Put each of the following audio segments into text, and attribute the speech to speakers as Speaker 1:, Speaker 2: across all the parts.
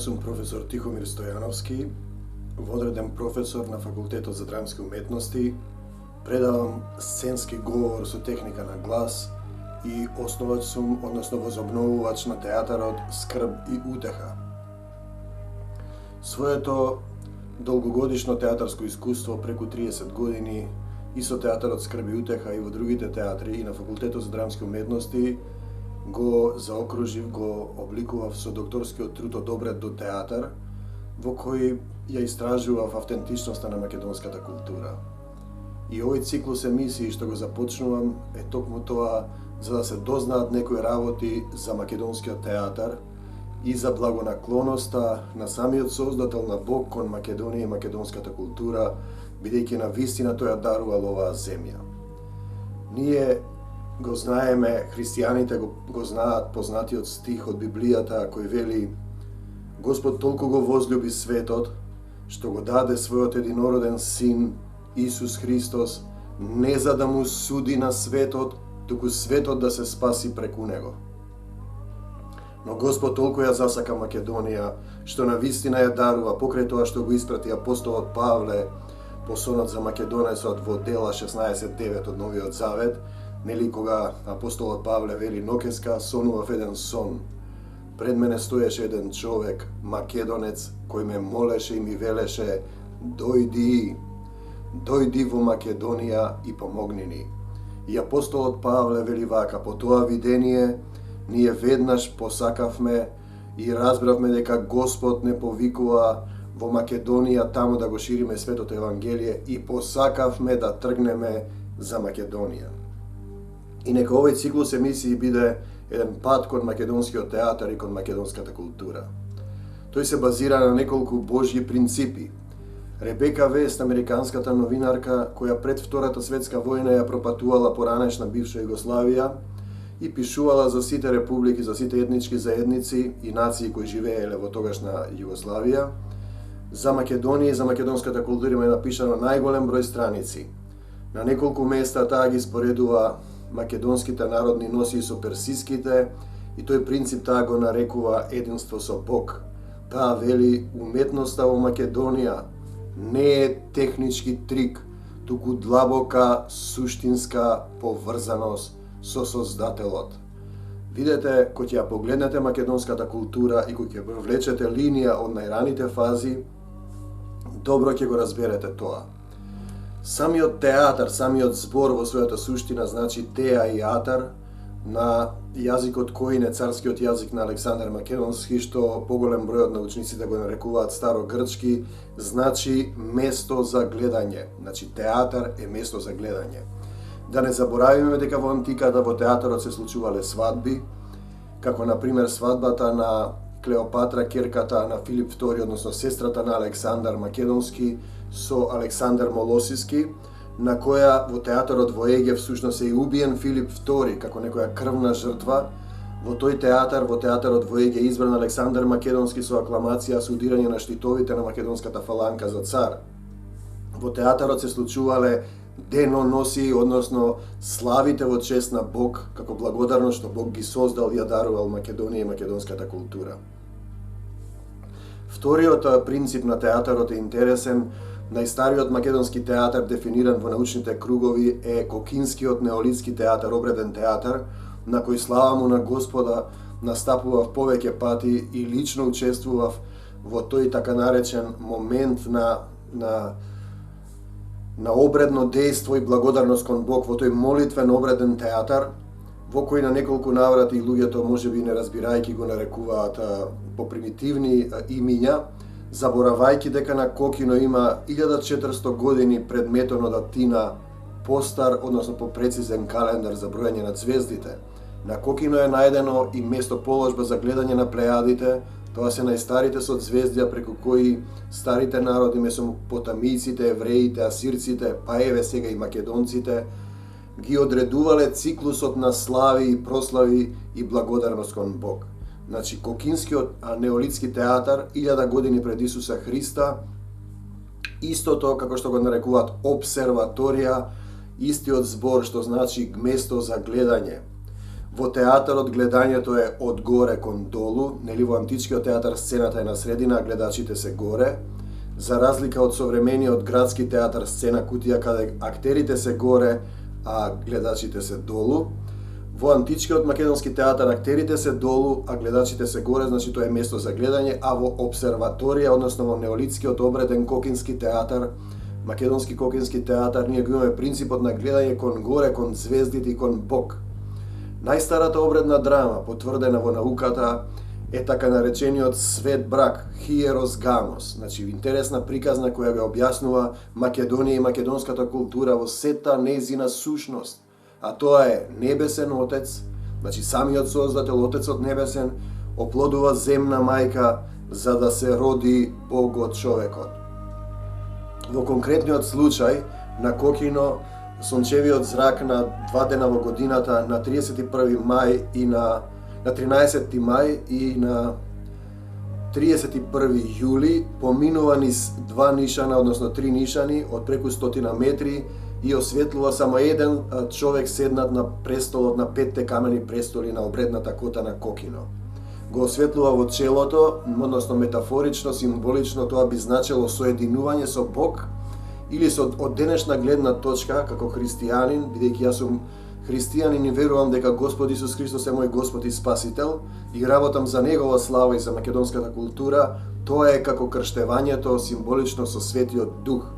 Speaker 1: сум професор Тихомир Стојановски, водреден професор на Факултетот за драмски уметности, предавам сценски говор со техника на глас и основач сум, односно возобновувач на театарот Скрб и утеха. Своето долгогодишно театарско искуство преку 30 години и со театарот Скрб и утеха и во другите театри и на Факултетот за драмски уметности го заокружив, го обликував со докторскиот труд од обред до театар, во кој ја истражував автентичноста на македонската култура. И овој циклус емисии што го започнувам е токму тоа за да се дознаат некои работи за македонскиот театар и за благонаклоноста на самиот создател на Бог кон Македонија и македонската култура, бидејќи на вистина тој ја дарувал оваа земја. Ние го знаеме, христијаните го знаат познатиот стих од Библијата кој вели: Господ толку го возлюби светот, што го даде својот единороден син, Исус Христос, не за да му суди на светот, туку светот да се спаси преку него. Но Господ толку ја засака Македонија, што на вистина ја дарува покрај тоа што го испрати апостолот Павле по сонот за македонецот во Дела 16:9 од Новиот Завет, нели кога апостолот Павле вели: ноќеска сонував еден сон. Пред мене стоеше еден човек, македонец, кој ме молеше и ми велеше: дојди во Македонија и помогни ни. И апостолот Павле вели вака: по тоа видение ние веднаш посакавме и разбравме дека Господ не повикува во Македонија таму да го шириме светото Евангелие и посакавме да тргнеме за Македонија. И нека овој циклус емисии биде еден пат кон македонскиот театар и кон македонската култура. Тој се базира на неколку божји принципи. Ребека Вест, американската новинарка, која пред Втората светска војна ја пропатувала поранешна бивша Југославија и пишувала за сите републики, за сите етнички заедници и нации кои живееле во тогашна Југославија, за Македонија и за македонската култура има напишано најголем број страници. На неколку места таа ги споредува македонските народни носии со персиските и тој принцип таа го нарекува единство со Бог. Таа вели: уметноста во Македонија не е технички трик, туку длабока суштинска поврзаност со Создателот. Видете, кој ќе ја погледнете македонската култура и кој ќе влечете линија од најраните фази, добро ќе го разберете тоа. Самиот театар, самиот збор во својата суштина значи теа и атар, на јазикот кој е царскиот јазик на Александар Македонски, што поголем број од научниците го нарекуваат старогрчки, значи место за гледање. Значи театар е место за гледање. Да не заборавиме дека во антиката во театарот се случувале свадби, како на пример свадбата на Клеопатра, керката на Филип II, односно сестрата на Александар Македонски со Александар Молосиски, на која во театарот во Еге всушност е и убиен Филип II како некоја крвна жртва. Во тој театар, во театарот во Еге, избран Александар Македонски со акламација, со удирање на штитовите на македонската фаланка за цар. Во театарот се случувале деноносии, односно славите во чест на Бог, како благодарност што Бог ги создал и ја дарувал Македонија и македонската култура. Вториот принцип на театарот е интересен. Најстариот македонски театар, дефиниран во научните кругови, е Кокинскиот неолитски театар, обреден театар, на кој слава му на Господа настапував повеќе пати и лично учествував во тој така наречен момент на обредно дејство и благодарност кон Бог, во тој молитвен обреден театар, во кој на неколку наврати луѓето можеби не разбирајќи го нарекуваат по примитивни имиња, заборавајќи дека на Кокино има 1400 години пред методот Атина постар, односно попрецизен календар за броење на звездите. На Кокино е најдено и местоположба за гледање на плејадите. Тоа се најстарите соцзвездија преку кои старите народи, месопотамиците, евреите, асирците, па еве сега и македонците, ги одредувале циклусот на слави и прослави и благодарност кон Бог. Значи, Кокинскиот неолитски театар, 1000 години пред Исуса Христа, истото како што го нарекуваат обсерваторија, истиот збор што значи место за гледање. Во театарот гледањето е од горе кон долу, нели во античкиот театар сцената е на средина, а гледачите се горе, за разлика од современиот градски театар сцена кутија каде актерите се горе, а гледачите се долу. Во античкиот македонски театар актерите се долу, а гледачите се горе, значи тоа е место за гледање, а во обсерваторија, односно во неолитскиот обреден кокински театар, македонски кокински театар, ние го имаме принципот на гледање кон горе, кон звездите и кон Бог. Најстарата обредна драма, потврдена во науката, е така наречениот свет брак, Хиерос Гамос, значи интересна приказна која го објаснува Македонија и македонската култура во сета нејзина сушност. А тоа е небесен Отец, значи самиот Создател, Отецот Небесен, оплодува земна мајка за да се роди Бог од човекот. Во конкретниот случај на Кокино, сончевиот зрак на 2 дена во годината, на 31 мај и на 13 мај и на 31 јули, поминува низ 2 нишана, односно 3 нишани од преку 100 метри и осветлува само еден човек седнат на престолот на 5 камени престоли на обредната кота на Кокино. Го осветлува во челото, односно метафорично, символично, тоа би значело соединување со Бог, или со од денешна гледна точка, како христијанин, бидејќи јас сум христијанин и верувам дека Господ Исус Христос е мој Господ и Спасител и работам за Негова слава и за македонската култура, тоа е како крштевањето символично со Светиот Дух.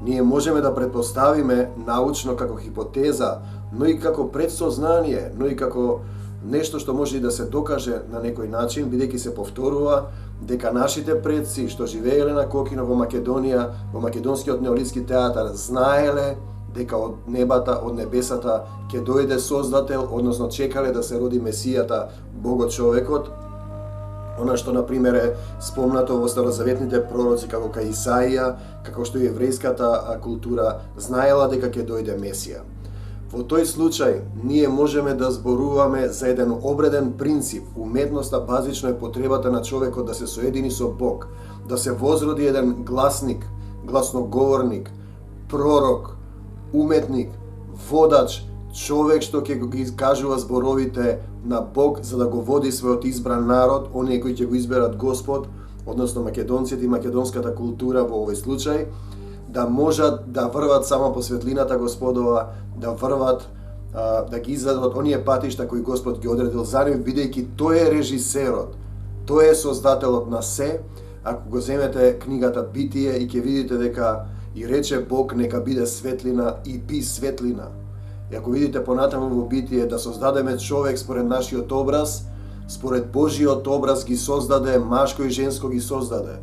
Speaker 1: Ние можеме да претпоставиме научно како хипотеза, но и како предсознание, но и како нешто што може и да се докаже на некој начин, бидејќи се повторува дека нашите предци што живееле на Кокино во Македонија, во македонскиот неолитски театар, знаеле дека од небата, од небесата ќе дојде Создател, односно чекале да се роди Месијата, Богот човекот. Она што, например, е спомнато во старозаветните пророци како кај Исаија, како што и еврејската култура знаела дека ќе дојде Месија. Во тој случај, ние можеме да зборуваме за еден обреден принцип. Уметноста базично е потребата на човекот да се соедини со Бог, да се возроди еден гласник, гласноговорник, пророк, уметник, водач, човек што ќе ги кажува зборовите на Бог за да го води својот избран народ, оние кои ќе го изберат Господ, односно македонците и македонската култура во овој случај, да можат да врват само по светлината Господова, да врват, да ги изведат оние патишта кои Господ ги одредил за нив, бидејќи тој е режисерот, тој е создателот на се. Ако го земете книгата Битие и ќе видите дека и рече Бог нека биде светлина и би светлина. И ако видите понатаму во Битие да создадеме човек според нашиот образ, според Божиот образ ги создаде, машко и женско ги создаде.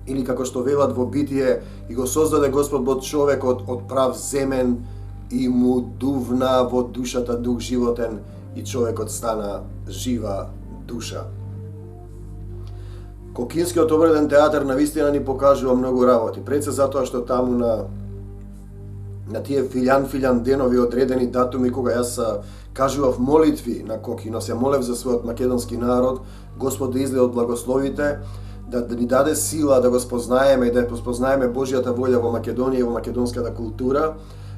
Speaker 1: Или како што велат во Битие, и го создаде Господ Бог човекот од прав земен и му дувна во душата дух животен и човекот стана жива душа. Кокинскиот обреден театар навистина ни покажува многу работи. Пред се затоа што таму на тие филјан денови одредени датуми кога јас кажував молитви на Кокино, се молев за својот македонски народ, Господ да излее од благословите, да ни даде сила да го спознаеме и да спознаеме Божјата волја во Македонија и во македонската култура.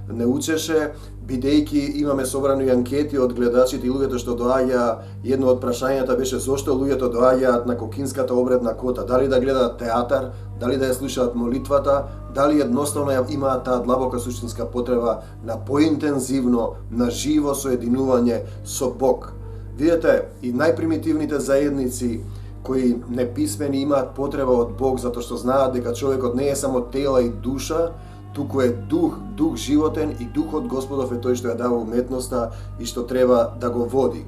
Speaker 1: Не учеше, бидејќи имаме собрани анкети од гледачите и луѓето што доаѓа, едно од прашањата беше зошто луѓето доаѓаат на Кокинската обредна кота, дали да гледаат театар, дали да ја слушаат молитвата, дали едноставно имаат таа длабока суштинска потреба на поинтензивно, на живо соединување со Бог. Видете, и најпримитивните заедници кои неписмени имаат потреба од Бог затоа што знаат дека човекот не е само тела и душа, туку е дух животен и духот Господов е тој што ја дава уметноста и што треба да го води.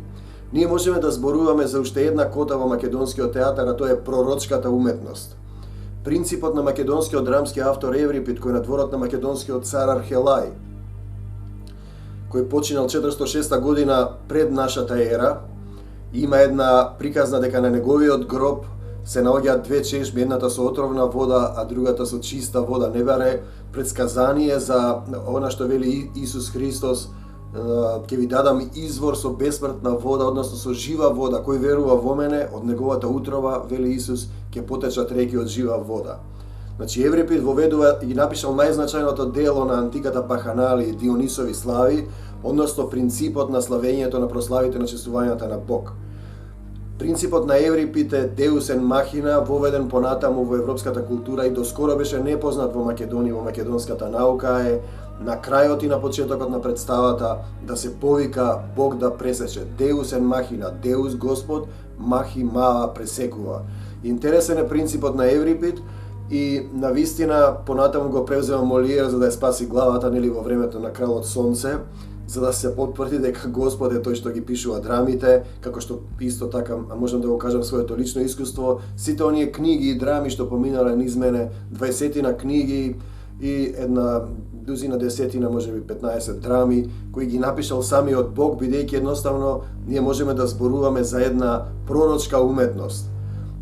Speaker 1: Ние можеме да зборуваме за уште една кота во македонскиот театар, а тоа е пророчката уметност. Принципот на македонскиот драмски автор Еврипид, кој на дворот на македонскиот цар Архелај, кој починал 406 година пред нашата ера, има една приказна дека на неговиот гроб се наоѓаат две чешми, едната со отровна вода, а другата со чиста вода. Не баре предсказание за она што вели Исус Христос, ќе ви дадам извор со бесмртна вода, односно со жива вода. Кој верува во мене, од неговата утрова, вели Исус, ќе потечат реки од жива вода. Значи Еврипид воведува и напишал најзначајното дело на антиката баханали Дионисови слави, односно принципот на славењето на прославите на чествувањата на Бог. Принципот на Еврипид е Deus en machina, воведен понатаму во европската култура и доскоро беше непознат во Македонија, во македонската наука е на крајот и на почетокот на представата да се повика Бог да пресече. Deus en machina, Deus Господ, махи маа пресекува. Интересен е принципот на Еврипид и навистина понатаму го превзема Молиер за да ја спаси главата нели во времето на Кралот Сонце, за да се потврди дека Господ е тој што ги пишува драмите, како што исто така можам да го кажам своето лично искуство, сите оние книги и драми што поминале низ мене, 20 книги и една дузина, десетина, можеби 15 драми, кои ги напишал самиот Бог, бидејќи едноставно ние можеме да зборуваме за една пророчка уметност.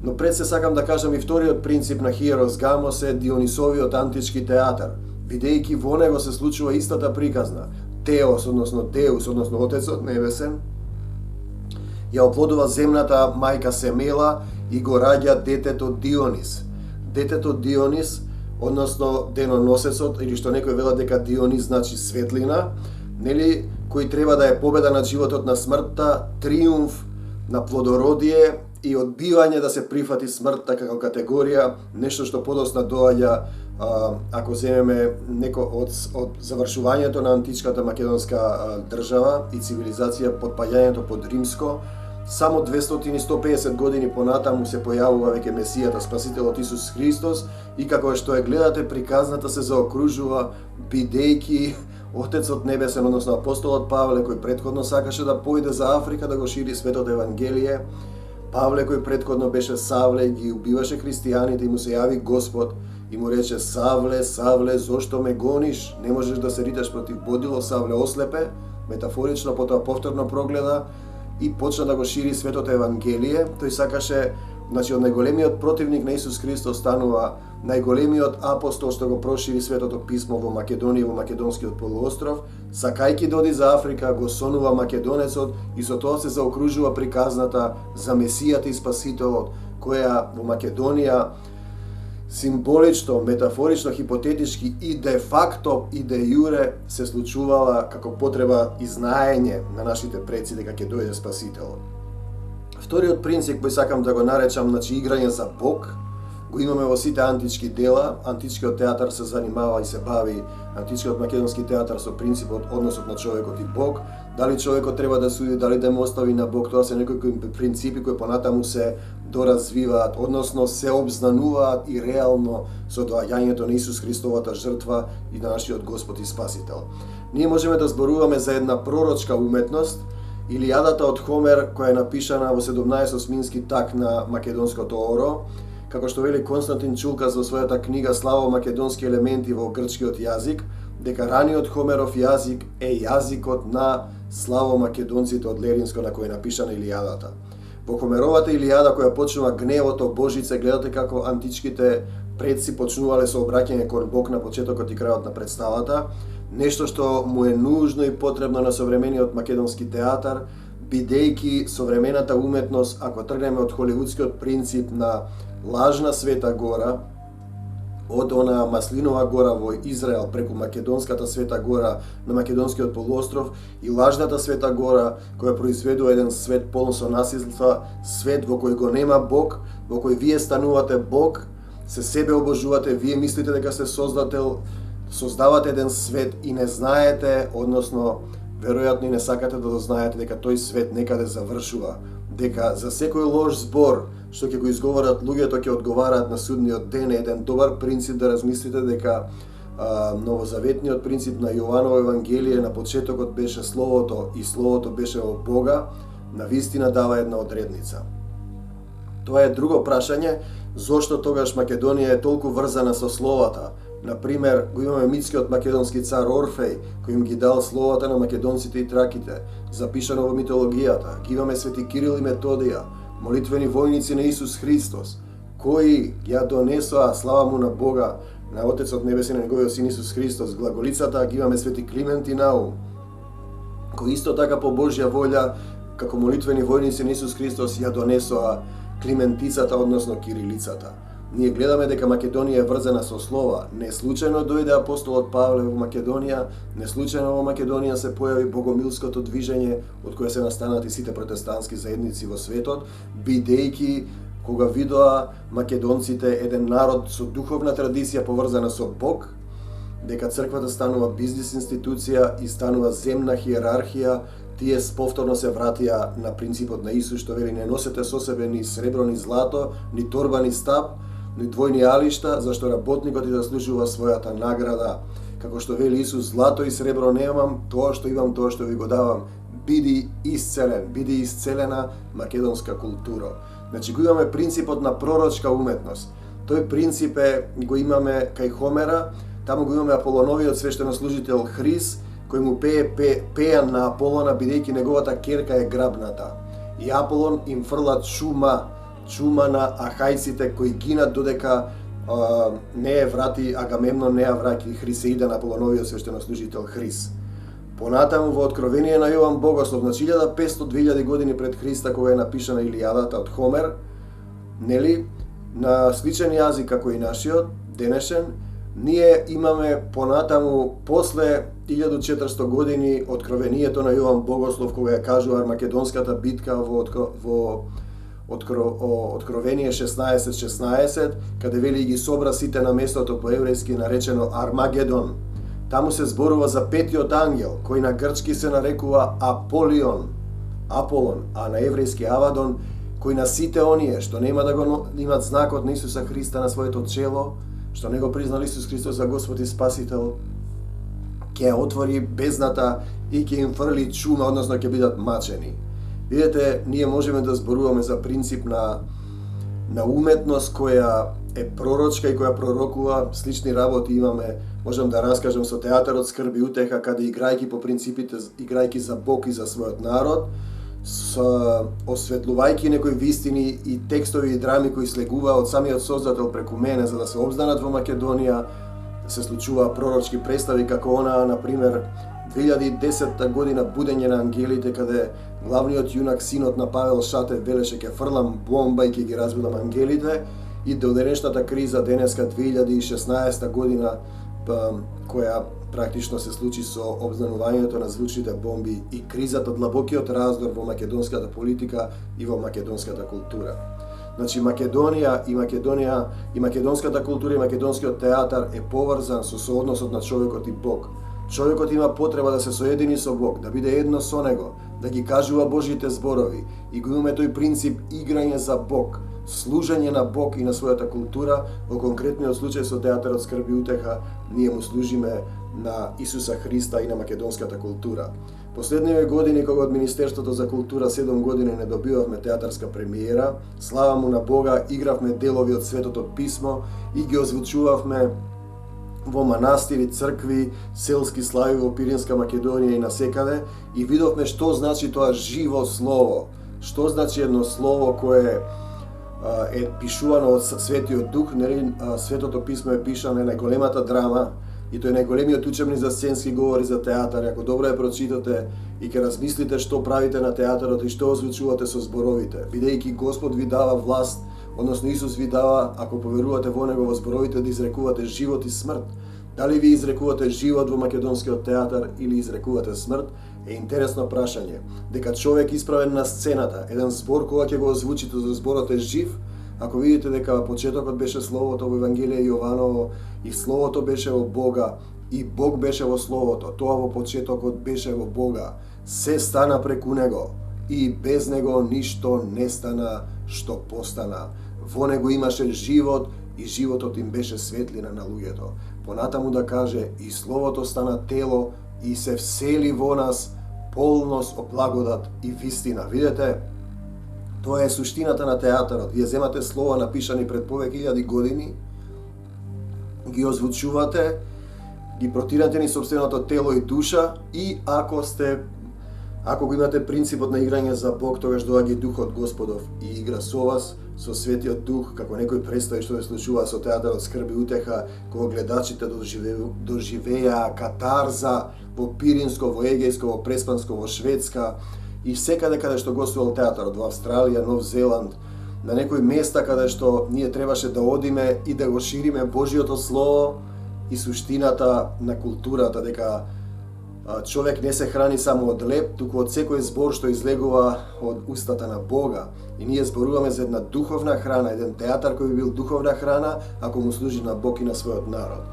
Speaker 1: Но пред се сакам да кажам и вториот принцип на Хиерос Гамос е Дионисовиот антички театар, бидејќи во него се случува истата приказна. Теос, односно Деус, односно Отецот Небесен, ја оплодува земната мајка Семела и го раѓа детето Дионис. Детето Дионис, односно деноносецот, или што некој велат дека Дионис значи светлина, нели, кој треба да е победа над животот на смртта, триумф на плодородие и одбивање да се прифати смртта како категорија, нешто што подосна доаѓа ако земеме од завршувањето на античката македонска држава и цивилизација, подпаѓањето под римско, само 200-150 години понатаму се појавува веќе Месијата, Спасителот Исус Христос, и како што ја гледате приказната се заокружува бидејќи Отецот Небесен, односно апостолот Павле, кој претходно сакаше да појде за Африка да го шири светото Евангелие, Павле кој претходно беше Савле и ги убиваше христијаните, и му се јави Господ и му рече: Савле, Савле, зошто ме гониш? Не можеш да се риташ против бодило. Савле ослепе, метафорично, потоа повторно прогледа и почна да го шири светото Евангелие. Тој сакаше, значи, од најголемиот противник на Исус Христос станува најголемиот апостол што го прошири светото писмо во Македонија, во македонскиот полуостров. Сакајќи да оди за Африка, го сонува македонецот и со тоа се заокружува приказната за Месијата и Спасителот, која во Македонија символично, метафорично, хипотетички и де факто и де јуре се случувала како потреба и знаење на нашите предци дека ќе дојде Спасителот. Вториот принцип кој сакам да го наречам, значи, играње за Бог, го имаме во сите антички дела. Античкиот театар се занимава и се бави, античкиот македонски театар, со принципот односот на човекот и Бог. Дали човекот треба да суди, дали да му остави на Бог, тоа се некои принципи кои понатаму се доразвиваат, односно се обзнануваат и реално со доаѓањето на Исус Христовата жртва и на нашиот Господ и Спасител. Ние можеме да зборуваме за една пророчка уметност, Илијадата од Хомер, која е напишана во 17-осмински так на македонското оро, како што вели Константин Чулкас во својата книга Славо македонски елементи во грчкиот јазик, дека раниот Хомеров јазик е јазикот на славо македонците од Леринско на кој е напишана Илијадата. Во Хомеровата Илијада, која почнува гневото Божице, гледате како античките предци почнувале со обраќање кон Бог на почетокот и крајот на представата, нешто што му е нужно и потребно на современиот македонски театар, бидејќи современата уметност, ако тргнеме од холивудскиот принцип на лажна Света гора, од она Маслинова гора во Израел преку македонската Света гора на македонскиот полуостров, и лажната Света гора која произведува еден свет полн со насилства, свет во кој го нема Бог, во кој вие станувате Бог, се себе обожувате, вие мислите дека сте создател, создавате еден свет и не знаете, односно веројатно и не сакате да дознаете дека тој свет некаде завршува, дека за секој лош збор што ќе го изговорат луѓето ќе одговараат на судниот ден. Еден добар принцип да размислите дека новозаветниот принцип на Јованово Евангелие на почетокот беше Словото и Словото беше во Бога, навистина дава една одредница. Тоа е друго прашање, зошто тогаш Македонија е толку врзана со словата. Например, го имаме митскиот македонски цар Орфеј, кој им ги дал словата на македонците и траките, запишано во митологијата. Ги имаме свети Кирил и Методија, молитвени војници на Исус Христос, кои ја донесоа слава му на Бога, на Отецот Небесен и неговиот син Исус Христос. Глаголицата ги имаме свети Климент и Наум, кои исто така по Божја волја, како молитвени војници на Исус Христос, ја донесоа климентицата, односно кирилицата. Ние гледаме дека Македонија е врзана со слова. Не случајно дојде апостолот Павле во Македонија, не случајно во Македонија се појави богомилското движење од кое се настанати сите протестантски заедници во светот, бидејќи кога видоа македонците еден народ со духовна традиција поврзана со Бог, дека црквата станува бизнис институција и станува земна хиерархија, тие повторно се вратија на принципот на Исус, што вели: не носете со себе ни сребро, ни злато, ни торба, ни стап, ни двојни алишта, зашто работникот и заслужува својата награда. Како што вели Исус: злато и сребро немам, тоа што имам, тоа што ви го давам. Биди исцелен, биди исцелена македонска култура. Значи го имаме принципот на пророчка уметност. Тој принцип го имаме кај Хомера, таму го имаме Аполоновиот свештенослужител Хрис, кој му пејан на Аполона, бидејќи неговата керка е грабната. И Аполон им фрла чума на ахајците кои гинат додека не е врати Агамемнон, не ја враќа Хрисеида на Аполоновиот свештенослужител Хрис. Понатаму во Откровение на Јован Богослов на 1500-2000 години пред Христа, кога е напишана Илијадата од Хомер, нели, на сличен јазик како и нашиот, денешен, ние имаме понатаму после 1400 години Откровението на Јован Богослов, кога ја кажува Армагедонската битка во Откровение 16:16, каде вели ги собра сите на местото по еврејски наречено Армагедон. Таму се зборува за петиот ангел, кој на грчки се нарекува Аполон, а на еврејски Авадон, кој на сите оние што нема да го имат знакот на Исуса Христа на своето чело, што не го признал Исус Христос за Господ и Спасител, ќе отвори бездната и ќе им фрли чума, односно ќе бидат мачени. Видете, ние можеме да зборуваме за принцип на уметност која е пророчка и која пророкува. Слични работи имаме, можам да раскажам со театарот Скрб и утеха, каде играјќи по принципите, играјќи за Бог и за својот народ, осветлувајќи некои вистини и текстови и драми кои слегуваа од самиот Создател преку мене, за да се обзданат во Македонија, се случува пророчки представи како она, например, 2010 година Будење на ангелите, каде главниот юнак, синот на Павел Шатев, велеше: ќе фрлам бомба и ќе ги разбудам ангелите. И до денешната криза, денеска 2016 година, која практично се случи со обзнанувањето на звучните бомби и кризата, длабокиот раздор во македонската политика и во македонската култура. Значи Македонија и македонската култура и македонскиот театар е поврзан со соодносот на човекот и Бог. Човекот има потреба да се соедини со Бог, да биде едно со Него, да ги кажува Божите зборови, и го имаме тој принцип играње за Бог, служење на Бог и на својата култура. Во конкретниот случај со театарот Скрб и утеха, ние му служиме на Исуса Христа и на македонската култура. Последниве години, кога од Министерството за култура 7 години не добивавме театарска премиера, слава му на Бога, игравме делови од Светото Писмо и ги озвучувавме во манастири, цркви, селски слави во Пиринска Македонија и насекаде, и видовме што значи тоа живо слово, што значи едно слово кое е пишувано од Светиот Дух. Нели, Светото Писмо е пишано, е најголемата драма и тој е најголемиот учебник за сценски говори за театар. Ако добро ја прочитате и ќе размислите што правите на театарот и што озвучувате со зборовите, бидејќи Господ ви дава власт, односно Исус ви дава, ако поверувате во Него, во зборовите, да изрекувате живот и смрт. Дали ви изрекувате живот во македонскиот театар или изрекувате смрт, е интересно прашање. Дека човек исправен на сцената, еден збор кога ќе го озвучите, за зборот е жив, ако видите дека почетокот беше Словото во Евангелие Јованово и Словото беше во Бога и Бог беше во Словото, тоа во почетокот беше во Бога, се стана преку Него и без Него ништо не стана што постана. Во Него имаше живот и животот им беше светлина на луѓето. Понатаму да каже: и Словото стана тело и се всели во нас полност од благодат и вистина. Видете, тоа е суштината на театарот. Вие земате слова напишани пред повеќе илјади години, ги озвучувате, ги протирате ни собственото тело и душа, и ако го имате принципот на играње за Бог, тогаш доаѓа Духот Господов и игра со вас, со Светиот Дух, како некој представи што се случува со театарот Скрб и утеха, кога гледачите доживеа катарза во Пиринско, во Егејско, во Преспанско, во Шведска и секаде каде што гостувал театарот, во Австралија, Нов Зеланд, на некои места каде што ние требаше да одиме и да го шириме Божиото Слово и суштината на културата, дека човек не се храни само од леб, туку од секој збор што излегува од устата на Бога. И ние зборуваме за една духовна храна, еден театар кој би бил духовна храна, ако му служи на Бог и на својот народ.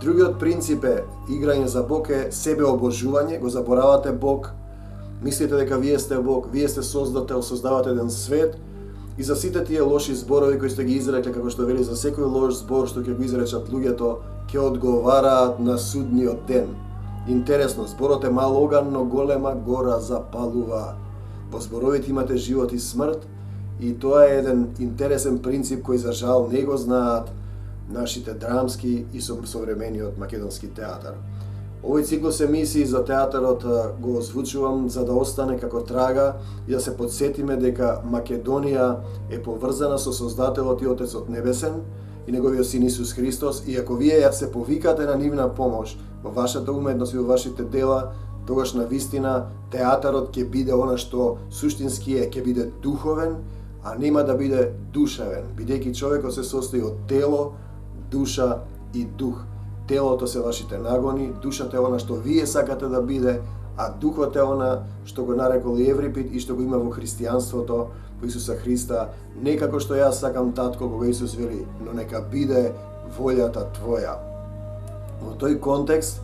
Speaker 1: Другиот принцип е играње за Бог е себеобожување, го заборавате Бог, мислите дека вие сте Бог, вие сте создател, создавате еден свет и за сите тие лоши зборови кои сте ги изрекле, како што вели за секој лош збор што ќе го изречат луѓето, ќе одговараат на судниот ден. Интересно, зборот е мал оган, но голема гора запалува. Во зборовите имате живот и смрт и тоа е еден интересен принцип кој за жал не го знаат нашите драмски и современиот македонски театар. Овој циклус емисии за театарот го озвучувам за да остане како трага и да се подсетиме дека Македонија е поврзана со Создателот и Отецот Небесен и Неговиот Син Исус Христос, и ако вие се повикате на нивна помош во вашата уметност и во вашите дела, тогаш на вистина театарот ќе биде она што суштински е, ќе биде духовен, а нема да биде душевен, бидејќи човекот се состои од тело, душа и дух. Телото се вашите нагони, душата е она што вие сакате да биде, а духот е она што го нарекол Еврипид и што го има во христијанството, во Исуса Христа, не како што јас сакам, татко, кога Исус вели, но нека биде волјата твоја. Во тој контекст,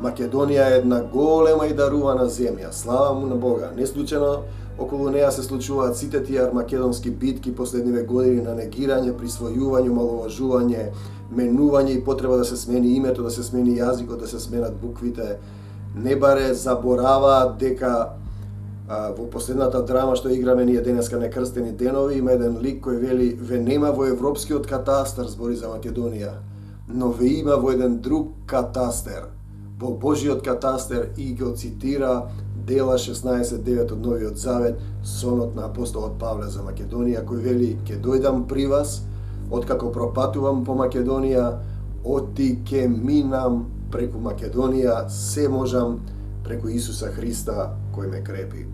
Speaker 1: Македонија е една голема и дарувана земја, слава му на Бога. Не случајно околу неа се случуваат сите тие армакедонски битки последниве години на негирање, присвојување, маловажување, менување и потреба да се смени името, да се смени јазикот, да се сменат буквите. Не баре забораваат дека во последната драма што играме ние денеска Некрстени денови, има еден лик кој вели: ве нема во европскиот катастар, збори за Македонија, но ве има во еден друг катастер, во Божиот катастер, и го цитира Дела 16:9 од Новиот Завет, сонот на апостолот Павле за Македонија, кој вели: ќе дојдам при вас, откако пропатувам по Македонија, оти ќе минам преку Македонија, се можам преку Исуса Христа кој ме крепи.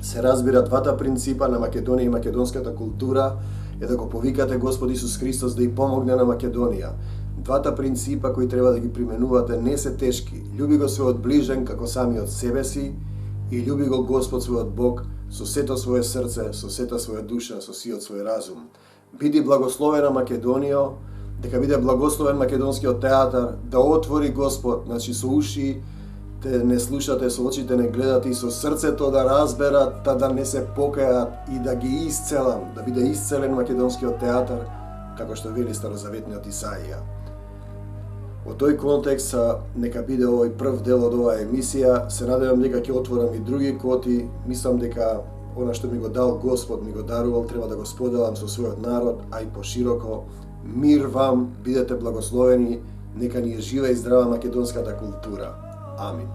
Speaker 1: Се разбира, двата принципа на Македонија и македонската култура е да го повикате Господ Исус Христос да ја помогне на Македонија. Двата принципа кои треба да ги применувате не се тешки. Љуби го својот ближен како самиот себе си и љуби го Господ својот Бог со сето свое срце, со сета своја душа, со сиот свој разум. Биди благословена Македонија, дека биде благословен македонскиот театар, да отвори Господ, значи со уши те не слушате, со очите не гледате и со срцето да разберат, да не се покајат и да ги исцелам, да биде исцелен македонскиот театар, како што вели старозаветниот Исаија. Во тој контекст, нека биде овој прв дел од оваа емисија. Се надевам дека ќе отворам и други коти. Мислам дека она што ми го дал Господ, ми го дарувал, треба да го споделам со својот народ, а и пошироко. Мир вам, бидете благословени, нека ни е жива и здрава македонската култура. Амин.